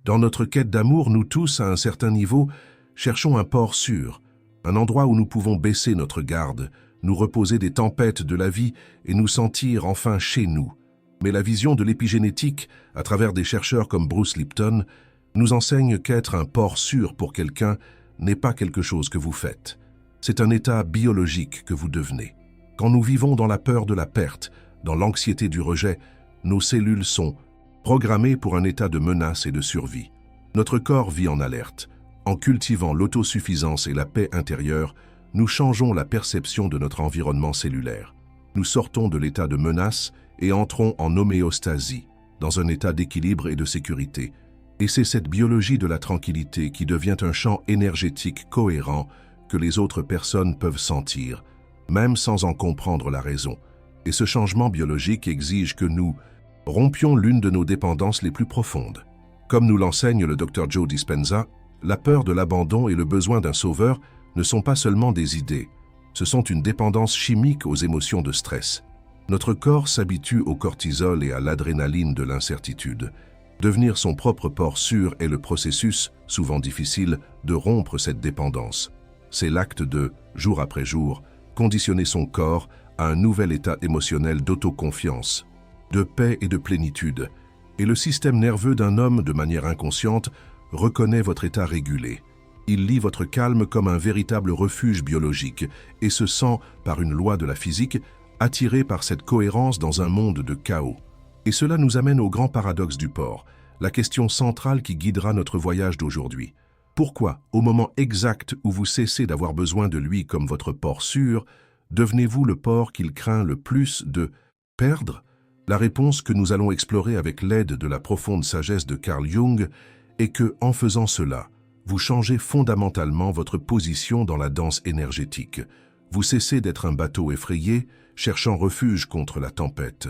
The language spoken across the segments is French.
Dans notre quête d'amour, nous tous, à un certain niveau, cherchons un port sûr, un endroit où nous pouvons baisser notre garde, nous reposer des tempêtes de la vie et nous sentir enfin chez nous. Mais la vision de l'épigénétique, à travers des chercheurs comme Bruce Lipton, nous enseigne qu'être un port sûr pour quelqu'un n'est pas quelque chose que vous faites. C'est un état biologique que vous devenez. Quand nous vivons dans la peur de la perte, dans l'anxiété du rejet, nos cellules sont programmées pour un état de menace et de survie. Notre corps vit en alerte. En cultivant l'autosuffisance et la paix intérieure, nous changeons la perception de notre environnement cellulaire. Nous sortons de l'état de menace et entrons en homéostasie, dans un état d'équilibre et de sécurité. Et c'est cette biologie de la tranquillité qui devient un champ énergétique cohérent que les autres personnes peuvent sentir, même sans en comprendre la raison. Et ce changement biologique exige que nous rompions l'une de nos dépendances les plus profondes. Comme nous l'enseigne le Dr Joe Dispenza, la peur de l'abandon et le besoin d'un sauveur ne sont pas seulement des idées, ce sont une dépendance chimique aux émotions de stress. Notre corps s'habitue au cortisol et à l'adrénaline de l'incertitude. Devenir son propre port sûr est le processus, souvent difficile, de rompre cette dépendance. C'est l'acte de, jour après jour, conditionner son corps à un nouvel état émotionnel d'autoconfiance, de paix et de plénitude. Et le système nerveux d'un homme, de manière inconsciente, reconnaît votre état régulé. Il lit votre calme comme un véritable refuge biologique et se sent, par une loi de la physique, attiré par cette cohérence dans un monde de chaos. Et cela nous amène au grand paradoxe du port, la question centrale qui guidera notre voyage d'aujourd'hui. Pourquoi, au moment exact où vous cessez d'avoir besoin de lui comme votre port sûr, devenez-vous le port qu'il craint le plus de perdre? La réponse que nous allons explorer avec l'aide de la profonde sagesse de Carl Jung est que, en faisant cela, vous changez fondamentalement votre position dans la danse énergétique. Vous cessez d'être un bateau effrayé, cherchant refuge contre la tempête,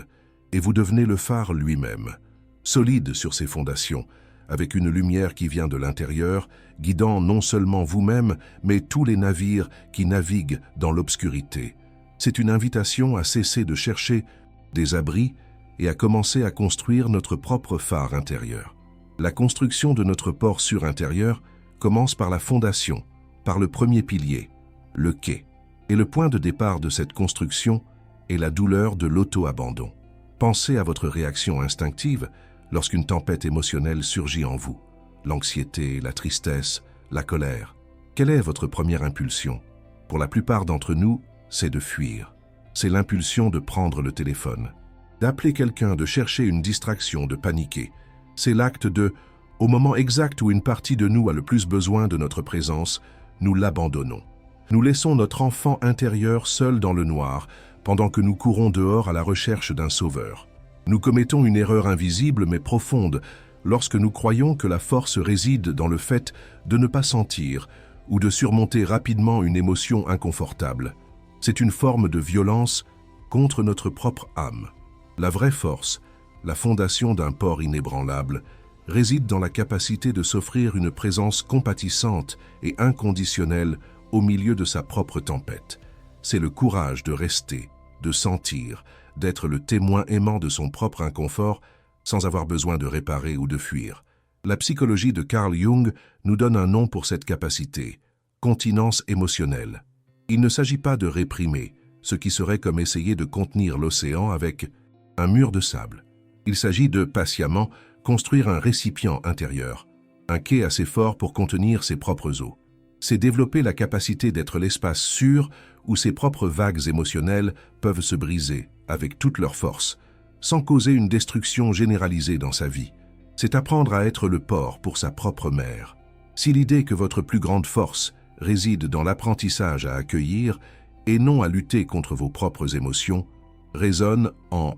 et vous devenez le phare lui-même, solide sur ses fondations, avec une lumière qui vient de l'intérieur, guidant non seulement vous-même, mais tous les navires qui naviguent dans l'obscurité. C'est une invitation à cesser de chercher des abris et à commencer à construire notre propre phare intérieur. La construction de notre port sûr intérieur commence par la fondation, par le premier pilier, le quai. Et le point de départ de cette construction est la douleur de l'auto-abandon. Pensez à votre réaction instinctive lorsqu'une tempête émotionnelle surgit en vous. L'anxiété, la tristesse, la colère. Quelle est votre première impulsion? Pour la plupart d'entre nous, c'est de fuir. C'est l'impulsion de prendre le téléphone, d'appeler quelqu'un, de chercher une distraction, de paniquer. C'est l'acte de, au moment exact où une partie de nous a le plus besoin de notre présence, nous l'abandonnons. Nous laissons notre enfant intérieur seul dans le noir, pendant que nous courons dehors à la recherche d'un sauveur. Nous commettons une erreur invisible mais profonde lorsque nous croyons que la force réside dans le fait de ne pas sentir ou de surmonter rapidement une émotion inconfortable. C'est une forme de violence contre notre propre âme. La vraie force, la fondation d'un port inébranlable, réside dans la capacité de s'offrir une présence compatissante et inconditionnelle au milieu de sa propre tempête. C'est le courage de rester, de sentir, d'être le témoin aimant de son propre inconfort sans avoir besoin de réparer ou de fuir. La psychologie de Carl Jung nous donne un nom pour cette capacité, continence émotionnelle. Il ne s'agit pas de réprimer, ce qui serait comme essayer de contenir l'océan avec un mur de sable. Il s'agit de, patiemment, construire un récipient intérieur, un quai assez fort pour contenir ses propres eaux. C'est développer la capacité d'être l'espace sûr où ses propres vagues émotionnelles peuvent se briser avec toute leur force, sans causer une destruction généralisée dans sa vie. C'est apprendre à être le port pour sa propre mer. Si l'idée que votre plus grande force réside dans l'apprentissage à accueillir et non à lutter contre vos propres émotions, résonne en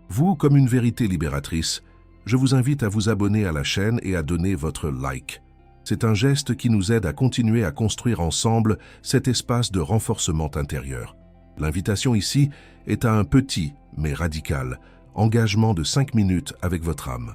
vous comme une vérité libératrice, je vous invite à vous abonner à la chaîne et à donner votre like. C'est un geste qui nous aide à continuer à construire ensemble cet espace de renforcement intérieur. L'invitation ici est à un petit, mais radical, engagement de 5 minutes avec votre âme.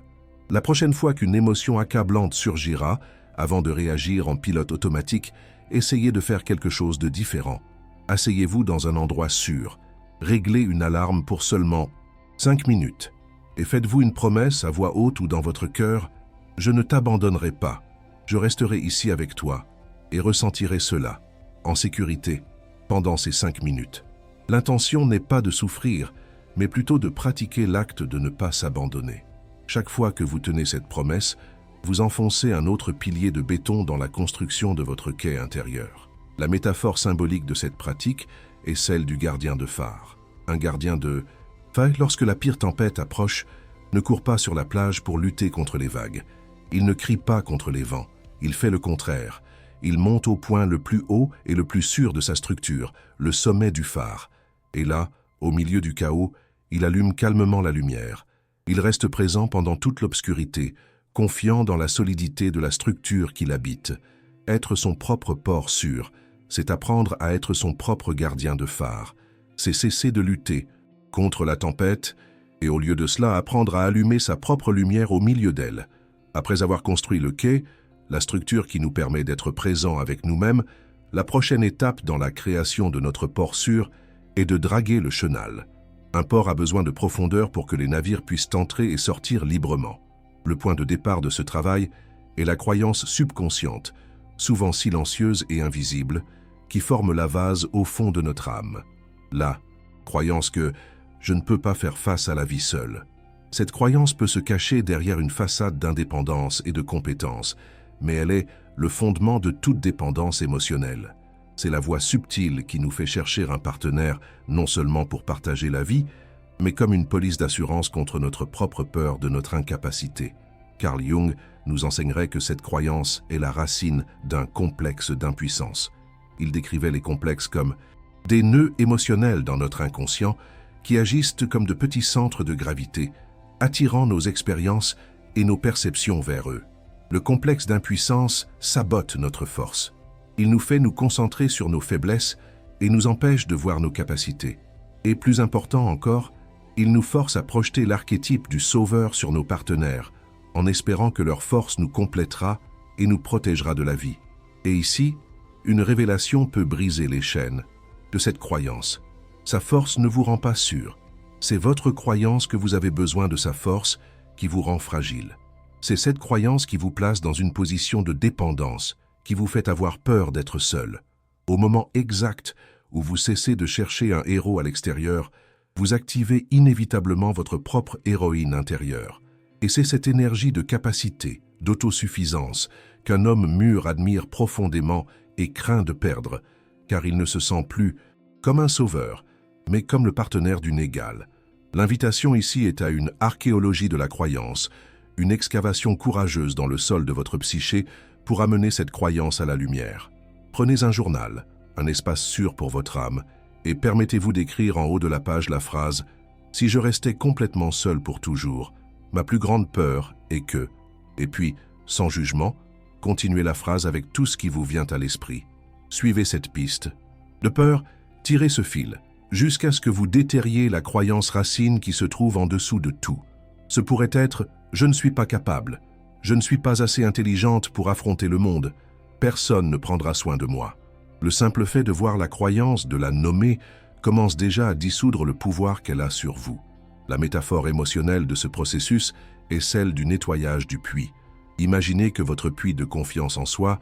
La prochaine fois qu'une émotion accablante surgira, avant de réagir en pilote automatique, essayez de faire quelque chose de différent. Asseyez-vous dans un endroit sûr. Réglez une alarme pour seulement 5 minutes. Et faites-vous une promesse à voix haute ou dans votre cœur, Je ne t'abandonnerai pas. Je resterai ici avec toi et ressentirai cela, en sécurité, pendant ces 5 minutes. L'intention n'est pas de souffrir, mais plutôt de pratiquer l'acte de ne pas s'abandonner. Chaque fois que vous tenez cette promesse, vous enfoncez un autre pilier de béton dans la construction de votre quai intérieur. La métaphore symbolique de cette pratique est celle du gardien de phare. Un gardien de phare, lorsque la pire tempête approche, ne court pas sur la plage pour lutter contre les vagues. Il ne crie pas contre les vents, il fait le contraire. Il monte au point le plus haut et le plus sûr de sa structure, le sommet du phare. Et là, au milieu du chaos, il allume calmement la lumière. Il reste présent pendant toute l'obscurité, confiant dans la solidité de la structure qu'il habite. Être son propre port sûr, c'est apprendre à être son propre gardien de phare. C'est cesser de lutter contre la tempête et au lieu de cela apprendre à allumer sa propre lumière au milieu d'elle. Après avoir construit le quai, la structure qui nous permet d'être présents avec nous-mêmes, la prochaine étape dans la création de notre port sûr est de draguer le chenal. Un port a besoin de profondeur pour que les navires puissent entrer et sortir librement. Le point de départ de ce travail est la croyance subconsciente, souvent silencieuse et invisible, qui forme la vase au fond de notre âme. La croyance que « je ne peux pas faire face à la vie seule ». Cette croyance peut se cacher derrière une façade d'indépendance et de compétence, mais elle est le fondement de toute dépendance émotionnelle. C'est la voie subtile qui nous fait chercher un partenaire non seulement pour partager la vie, mais comme une police d'assurance contre notre propre peur de notre incapacité. Carl Jung nous enseignerait que cette croyance est la racine d'un complexe d'impuissance. Il décrivait les complexes comme des nœuds émotionnels dans notre inconscient qui agissent comme de petits centres de gravité, attirant nos expériences et nos perceptions vers eux. Le complexe d'impuissance sabote notre force. Il nous fait nous concentrer sur nos faiblesses et nous empêche de voir nos capacités. Et plus important encore, il nous force à projeter l'archétype du sauveur sur nos partenaires, en espérant que leur force nous complétera et nous protégera de la vie. Et ici, une révélation peut briser les chaînes de cette croyance. Sa force ne vous rend pas sûr. C'est votre croyance que vous avez besoin de sa force qui vous rend fragile. C'est cette croyance qui vous place dans une position de dépendance, qui vous fait avoir peur d'être seul. Au moment exact où vous cessez de chercher un héros à l'extérieur, vous activez inévitablement votre propre héroïne intérieure. Et c'est cette énergie de capacité, d'autosuffisance, qu'un homme mûr admire profondément et craint de perdre, car il ne se sent plus comme un sauveur, mais comme le partenaire d'une égale. L'invitation ici est à une archéologie de la croyance, une excavation courageuse dans le sol de votre psyché pour amener cette croyance à la lumière. Prenez un journal, un espace sûr pour votre âme, et permettez-vous d'écrire en haut de la page la phrase « Si je restais complètement seul pour toujours, ma plus grande peur est que… » Et puis, sans jugement, continuez la phrase avec tout ce qui vous vient à l'esprit. Suivez cette piste. De peur, tirez ce fil, jusqu'à ce que vous déterriez la croyance racine qui se trouve en dessous de tout. Ce pourrait être « Je ne suis pas capable »,« Je ne suis pas assez intelligente pour affronter le monde »,« Personne ne prendra soin de moi ». Le simple fait de voir la croyance, de la nommer, commence déjà à dissoudre le pouvoir qu'elle a sur vous. La métaphore émotionnelle de ce processus est celle du nettoyage du puits. Imaginez que votre puits de confiance en soi,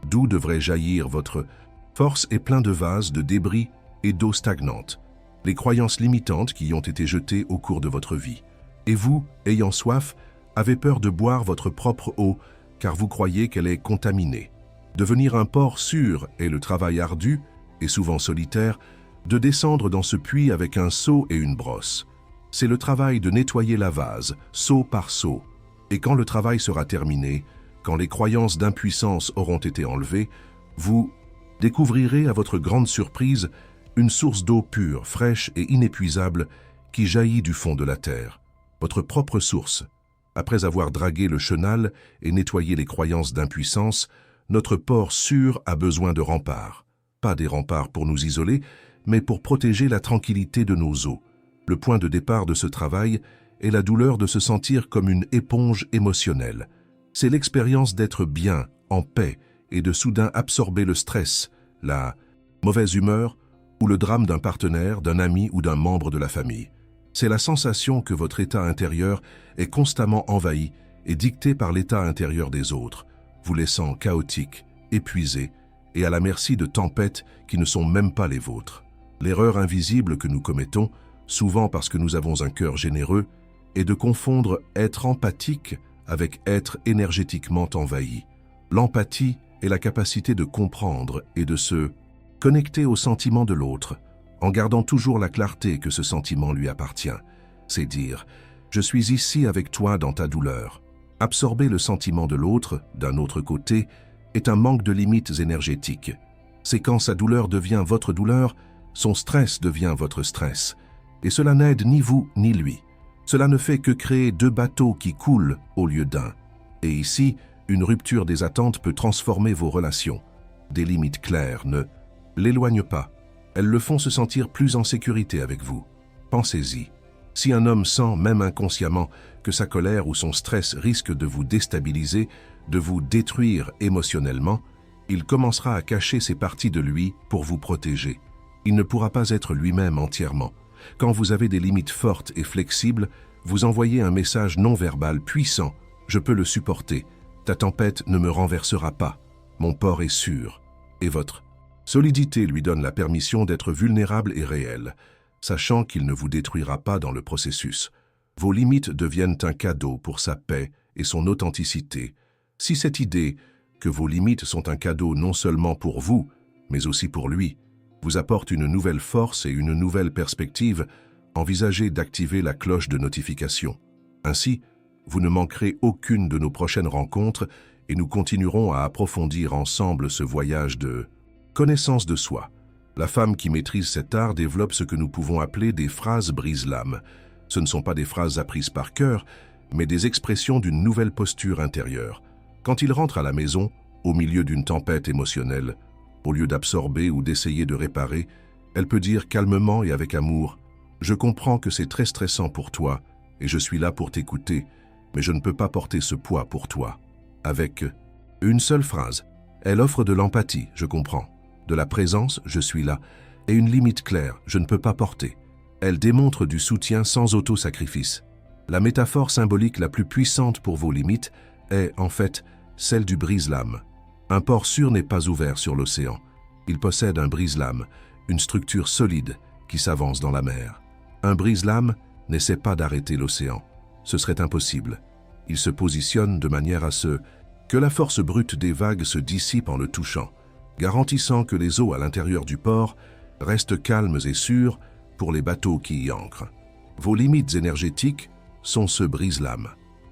d'où devrait jaillir votre force, est plein de vases, de débris et d'eau stagnante. Les croyances limitantes qui y ont été jetées au cours de votre vie. Et vous, ayant soif, avez peur de boire votre propre eau, car vous croyez qu'elle est contaminée. Devenir un port sûr est le travail ardu, et souvent solitaire, de descendre dans ce puits avec un seau et une brosse. C'est le travail de nettoyer la vase, seau par seau. Et quand le travail sera terminé, quand les croyances d'impuissance auront été enlevées, vous découvrirez à votre grande surprise une source d'eau pure, fraîche et inépuisable qui jaillit du fond de la terre. Votre propre source. Après avoir dragué le chenal et nettoyé les croyances d'impuissance, notre port sûr a besoin de remparts. Pas des remparts pour nous isoler, mais pour protéger la tranquillité de nos eaux. Le point de départ de ce travail est la douleur de se sentir comme une éponge émotionnelle. C'est l'expérience d'être bien, en paix, et de soudain absorber le stress, la mauvaise humeur ou le drame d'un partenaire, d'un ami ou d'un membre de la famille. C'est la sensation que votre état intérieur est constamment envahi est dictée par l'état intérieur des autres, vous laissant chaotique, épuisé et à la merci de tempêtes qui ne sont même pas les vôtres. L'erreur invisible que nous commettons, souvent parce que nous avons un cœur généreux, est de confondre être empathique avec être énergétiquement envahi. L'empathie est la capacité de comprendre et de se connecter au sentiment de l'autre, en gardant toujours la clarté que ce sentiment lui appartient. C'est dire « je suis ici avec toi dans ta douleur ». Absorber le sentiment de l'autre, d'un autre côté, est un manque de limites énergétiques. C'est quand sa douleur devient votre douleur, son stress devient votre stress. Et cela n'aide ni vous ni lui. Cela ne fait que créer deux bateaux qui coulent au lieu d'un. Et ici, une rupture des attentes peut transformer vos relations. Des limites claires ne l'éloignent pas. Elles le font se sentir plus en sécurité avec vous. Pensez-y. Si un homme sent, même inconsciemment, que sa colère ou son stress risque de vous déstabiliser, de vous détruire émotionnellement, il commencera à cacher ces parties de lui pour vous protéger. Il ne pourra pas être lui-même entièrement. Quand vous avez des limites fortes et flexibles, vous envoyez un message non-verbal puissant. Je peux le supporter. Ta tempête ne me renversera pas. Mon port est sûr. Et votre solidité lui donne la permission d'être vulnérable et réel, sachant qu'il ne vous détruira pas dans le processus. Vos limites deviennent un cadeau pour sa paix et son authenticité. Si cette idée que vos limites sont un cadeau non seulement pour vous, mais aussi pour lui, vous apporte une nouvelle force et une nouvelle perspective, envisagez d'activer la cloche de notification. Ainsi, vous ne manquerez aucune de nos prochaines rencontres et nous continuerons à approfondir ensemble ce voyage de connaissance de soi. La femme qui maîtrise cet art développe ce que nous pouvons appeler des phrases brise-l'âme. Ce ne sont pas des phrases apprises par cœur, mais des expressions d'une nouvelle posture intérieure. Quand il rentre à la maison, au milieu d'une tempête émotionnelle, au lieu d'absorber ou d'essayer de réparer, elle peut dire calmement et avec amour « Je comprends que c'est très stressant pour toi et je suis là pour t'écouter, mais je ne peux pas porter ce poids pour toi. » Avec une seule phrase, elle offre de l'empathie, je comprends, de la présence, je suis là, et une limite claire, je ne peux pas porter. Elle démontre du soutien sans auto-sacrifice. La métaphore symbolique la plus puissante pour vos limites est, en fait, celle du brise-lame. Un port sûr n'est pas ouvert sur l'océan. Il possède un brise-lame, une structure solide qui s'avance dans la mer. Un brise-lame n'essaie pas d'arrêter l'océan. Ce serait impossible. Il se positionne de manière à ce que la force brute des vagues se dissipe en le touchant, garantissant que les eaux à l'intérieur du port restent calmes et sûres pour les bateaux qui y ancrent. Vos limites énergétiques sont ce brise-lame.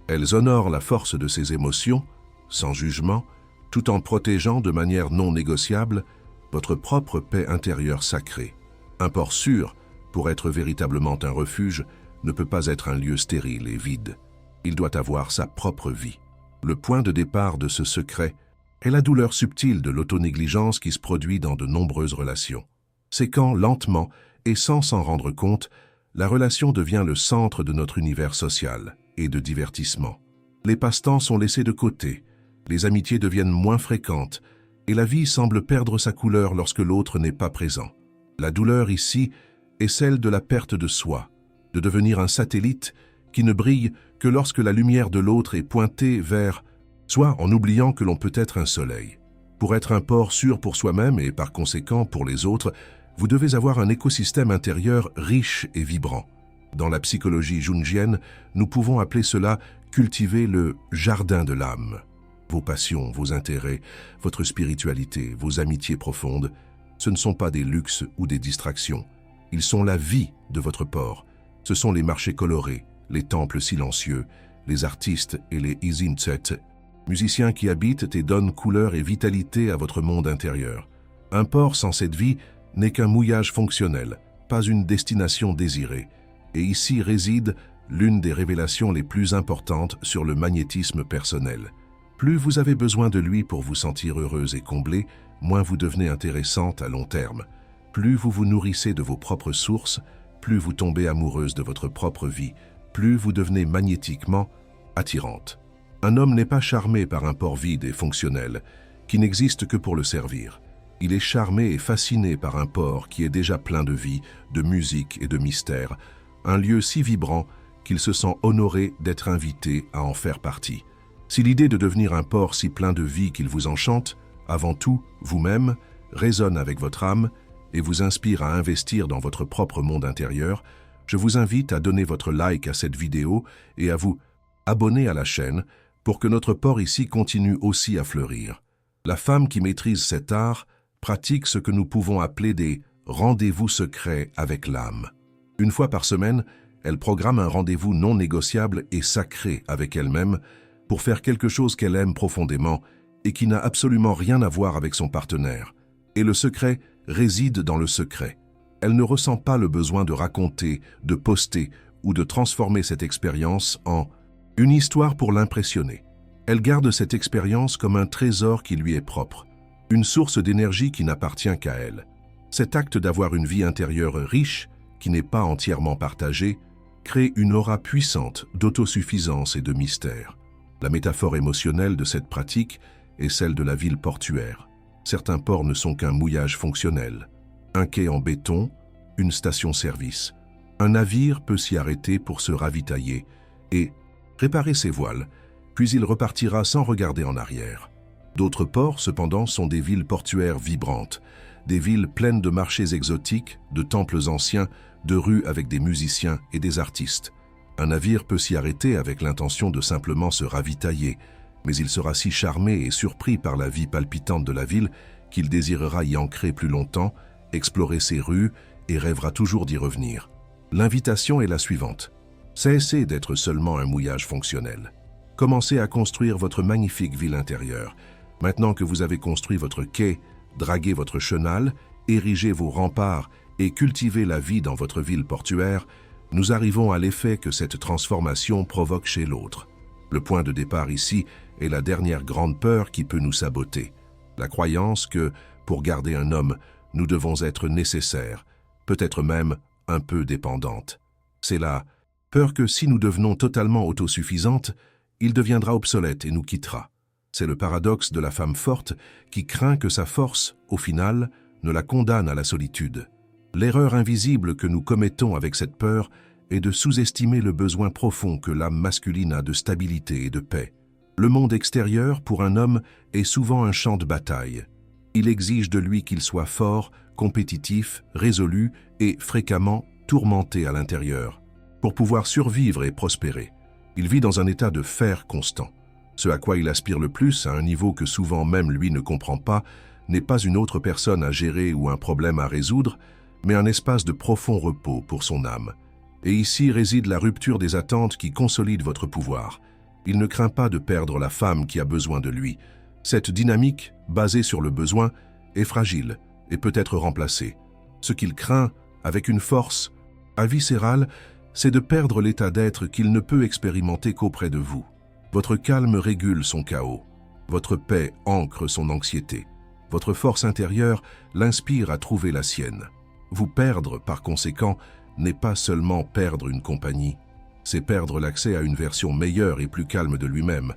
Elles honorent la force de ces émotions, sans jugement, tout en protégeant de manière non négociable votre propre paix intérieure sacrée. Un port sûr, pour être véritablement un refuge, ne peut pas être un lieu stérile et vide. Il doit avoir sa propre vie. Le point de départ de ce secret est la douleur subtile de l'autonégligence qui se produit dans de nombreuses relations. C'est quand, lentement et sans s'en rendre compte, la relation devient le centre de notre univers social et de divertissement. Les passe-temps sont laissés de côté, les amitiés deviennent moins fréquentes et la vie semble perdre sa couleur lorsque l'autre n'est pas présent. La douleur ici est celle de la perte de soi, de devenir un satellite qui ne brille que lorsque la lumière de l'autre est pointée vers, soit en oubliant que l'on peut être un soleil. Pour être un port sûr pour soi-même et par conséquent pour les autres, vous devez avoir un écosystème intérieur riche et vibrant. Dans la psychologie jungienne, nous pouvons appeler cela cultiver le jardin de l'âme. Vos passions, vos intérêts, votre spiritualité, vos amitiés profondes, ce ne sont pas des luxes ou des distractions. Ils sont la vie de votre port. Ce sont les marchés colorés, les temples silencieux, les artistes et les izinset, musiciens qui habitent et donnent couleur et vitalité à votre monde intérieur. Un port sans cette vie n'est qu'un mouillage fonctionnel, pas une destination désirée. Et ici réside l'une des révélations les plus importantes sur le magnétisme personnel. Plus vous avez besoin de lui pour vous sentir heureuse et comblée, moins vous devenez intéressante à long terme. Plus vous vous nourrissez de vos propres sources, plus vous tombez amoureuse de votre propre vie, plus vous devenez magnétiquement attirante. Un homme n'est pas charmé par un port vide et fonctionnel, qui n'existe que pour le servir. Il est charmé et fasciné par un port qui est déjà plein de vie, de musique et de mystère, un lieu si vibrant qu'il se sent honoré d'être invité à en faire partie. Si l'idée de devenir un port si plein de vie qu'il vous enchante, avant tout, vous-même, résonne avec votre âme et vous inspire à investir dans votre propre monde intérieur, je vous invite à donner votre like à cette vidéo et à vous abonner à la chaîne pour que notre port ici continue aussi à fleurir. La femme qui maîtrise cet art pratique ce que nous pouvons appeler des rendez-vous secrets avec l'âme. Une fois par semaine, elle programme un rendez-vous non négociable et sacré avec elle-même pour faire quelque chose qu'elle aime profondément et qui n'a absolument rien à voir avec son partenaire. Et le secret réside dans le secret. Elle ne ressent pas le besoin de raconter, de poster ou de transformer cette expérience en une histoire pour l'impressionner. Elle garde cette expérience comme un trésor qui lui est propre, une source d'énergie qui n'appartient qu'à elle. Cet acte d'avoir une vie intérieure riche, qui n'est pas entièrement partagée, crée une aura puissante d'autosuffisance et de mystère. La métaphore émotionnelle de cette pratique est celle de la ville portuaire. Certains ports ne sont qu'un mouillage fonctionnel. Un quai en béton, une station-service. Un navire peut s'y arrêter pour se ravitailler et réparer ses voiles, puis il repartira sans regarder en arrière. D'autres ports, cependant, sont des villes portuaires vibrantes, des villes pleines de marchés exotiques, de temples anciens, de rues avec des musiciens et des artistes. Un navire peut s'y arrêter avec l'intention de simplement se ravitailler, mais il sera si charmé et surpris par la vie palpitante de la ville qu'il désirera y ancrer plus longtemps, explorer ses rues et rêvera toujours d'y revenir. L'invitation est la suivante. Cessez d'être seulement un mouillage fonctionnel. Commencez à construire votre magnifique ville intérieure. Maintenant que vous avez construit votre quai, dragué votre chenal, érigé vos remparts et cultivé la vie dans votre ville portuaire, nous arrivons à l'effet que cette transformation provoque chez l'autre. Le point de départ ici est la dernière grande peur qui peut nous saboter. La croyance que, pour garder un homme, nous devons être nécessaires, peut-être même un peu dépendantes. C'est la peur que si nous devenons totalement autosuffisantes, il deviendra obsolète et nous quittera. C'est le paradoxe de la femme forte qui craint que sa force, au final, ne la condamne à la solitude. L'erreur invisible que nous commettons avec cette peur est de sous-estimer le besoin profond que l'âme masculine a de stabilité et de paix. Le monde extérieur, pour un homme, est souvent un champ de bataille. Il exige de lui qu'il soit fort, compétitif, résolu et fréquemment tourmenté à l'intérieur, pour pouvoir survivre et prospérer. Il vit dans un état de fer constant. Ce à quoi il aspire le plus, à un niveau que souvent même lui ne comprend pas, n'est pas une autre personne à gérer ou un problème à résoudre, mais un espace de profond repos pour son âme. Et ici réside la rupture des attentes qui consolide votre pouvoir. Il ne craint pas de perdre la femme qui a besoin de lui. Cette dynamique, basée sur le besoin, est fragile et peut être remplacée. Ce qu'il craint, avec une force viscérale, c'est de perdre l'état d'être qu'il ne peut expérimenter qu'auprès de vous. Votre calme régule son chaos. Votre paix ancre son anxiété. Votre force intérieure l'inspire à trouver la sienne. Vous perdre, par conséquent, n'est pas seulement perdre une compagnie, c'est perdre l'accès à une version meilleure et plus calme de lui-même,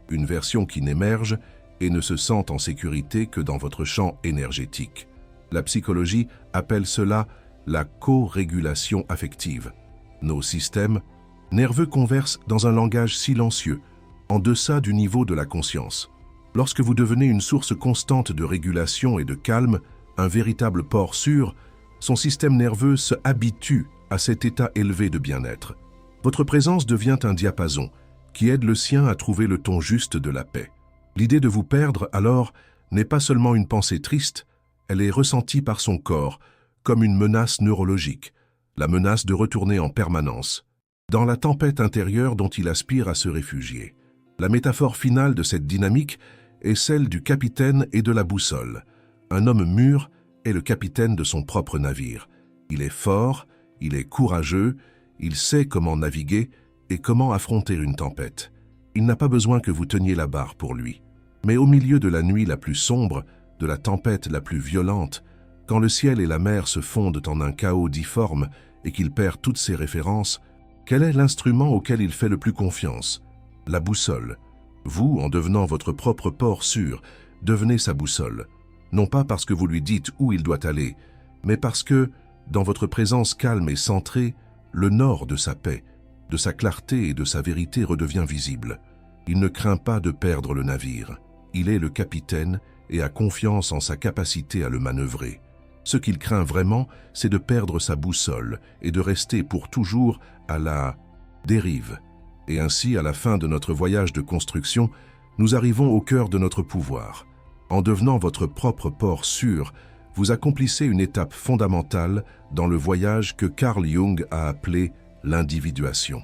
une version qui n'émerge et ne se sent en sécurité que dans votre champ énergétique. La psychologie appelle cela la co-régulation affective. Nos systèmes nerveux conversent dans un langage silencieux, en deçà du niveau de la conscience. Lorsque vous devenez une source constante de régulation et de calme, un véritable port sûr, son système nerveux se habitue à cet état élevé de bien-être. Votre présence devient un diapason qui aide le sien à trouver le ton juste de la paix. L'idée de vous perdre, alors, n'est pas seulement une pensée triste, elle est ressentie par son corps comme une menace neurologique, la menace de retourner en permanence, dans la tempête intérieure dont il aspire à se réfugier. La métaphore finale de cette dynamique est celle du capitaine et de la boussole. Un homme mûr est le capitaine de son propre navire. Il est fort, il est courageux, il sait comment naviguer et comment affronter une tempête. Il n'a pas besoin que vous teniez la barre pour lui. Mais au milieu de la nuit la plus sombre, de la tempête la plus violente, quand le ciel et la mer se fondent en un chaos difforme et qu'il perd toutes ses références, quel est l'instrument auquel il fait le plus confiance? La boussole. Vous, en devenant votre propre port sûr, devenez sa boussole. Non pas parce que vous lui dites où il doit aller, mais parce que, dans votre présence calme et centrée, le nord de sa paix, de sa clarté et de sa vérité redevient visible. Il ne craint pas de perdre le navire. Il est le capitaine et a confiance en sa capacité à le manœuvrer. Ce qu'il craint vraiment, c'est de perdre sa boussole et de rester pour toujours à la dérive. Et ainsi, à la fin de notre voyage de construction, nous arrivons au cœur de notre pouvoir. En devenant votre propre port sûr, vous accomplissez une étape fondamentale dans le voyage que Carl Jung a appelé l'individuation.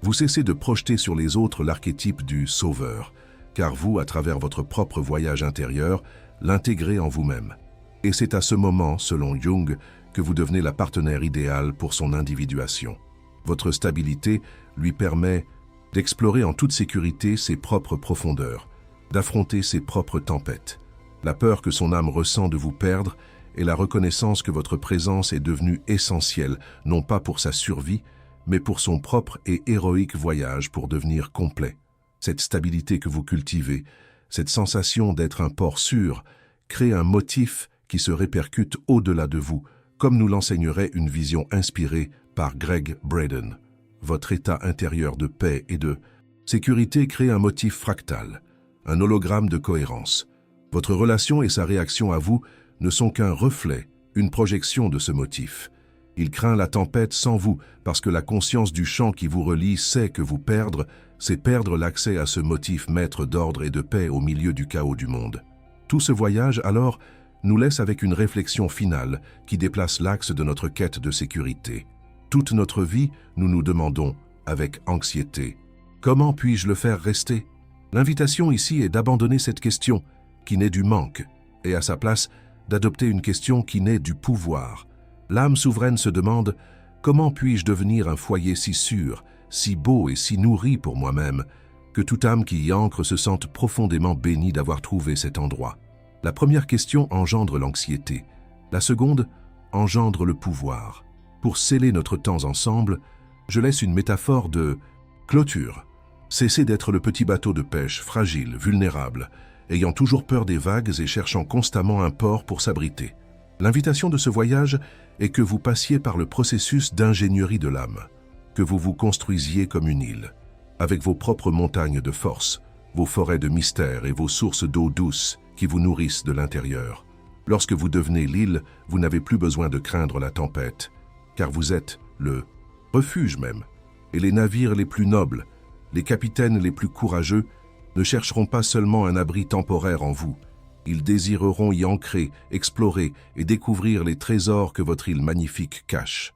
Vous cessez de projeter sur les autres l'archétype du sauveur, car vous, à travers votre propre voyage intérieur, l'intégrez en vous-même. Et c'est à ce moment, selon Jung, que vous devenez la partenaire idéale pour son individuation. Votre stabilité lui permet d'explorer en toute sécurité ses propres profondeurs, d'affronter ses propres tempêtes. La peur que son âme ressent de vous perdre et la reconnaissance que votre présence est devenue essentielle, non pas pour sa survie, mais pour son propre et héroïque voyage pour devenir complet. Cette stabilité que vous cultivez, cette sensation d'être un port sûr, crée un motif qui se répercute au-delà de vous, comme nous l'enseignerait une vision inspirée par Gregg Braden. Votre état intérieur de paix et de sécurité crée un motif fractal, un hologramme de cohérence. Votre relation et sa réaction à vous ne sont qu'un reflet, une projection de ce motif. Il craint la tempête sans vous, parce que la conscience du champ qui vous relie sait que vous perdre, c'est perdre l'accès à ce motif maître d'ordre et de paix au milieu du chaos du monde. Tout ce voyage, alors, nous laisse avec une réflexion finale qui déplace l'axe de notre quête de sécurité. Toute notre vie, nous nous demandons, avec anxiété, comment puis-je le faire rester? L'invitation ici est d'abandonner cette question qui naît du manque, et à sa place, d'adopter une question qui naît du pouvoir. L'âme souveraine se demande « Comment puis-je devenir un foyer si sûr, si beau et si nourri pour moi-même, que toute âme qui y ancre se sente profondément bénie d'avoir trouvé cet endroit ?» La première question engendre l'anxiété. La seconde engendre le pouvoir. Pour sceller notre temps ensemble, je laisse une métaphore de clôture. Cessez d'être le petit bateau de pêche, fragile, vulnérable, ayant toujours peur des vagues et cherchant constamment un port pour s'abriter. L'invitation de ce voyage est que vous passiez par le processus d'ingénierie de l'âme, que vous vous construisiez comme une île, avec vos propres montagnes de force, vos forêts de mystère et vos sources d'eau douce qui vous nourrissent de l'intérieur. Lorsque vous devenez l'île, vous n'avez plus besoin de craindre la tempête, car vous êtes le refuge même. Et les navires les plus nobles, les capitaines les plus courageux, ne chercheront pas seulement un abri temporaire en vous. Ils désireront y ancrer, explorer et découvrir les trésors que votre île magnifique cache.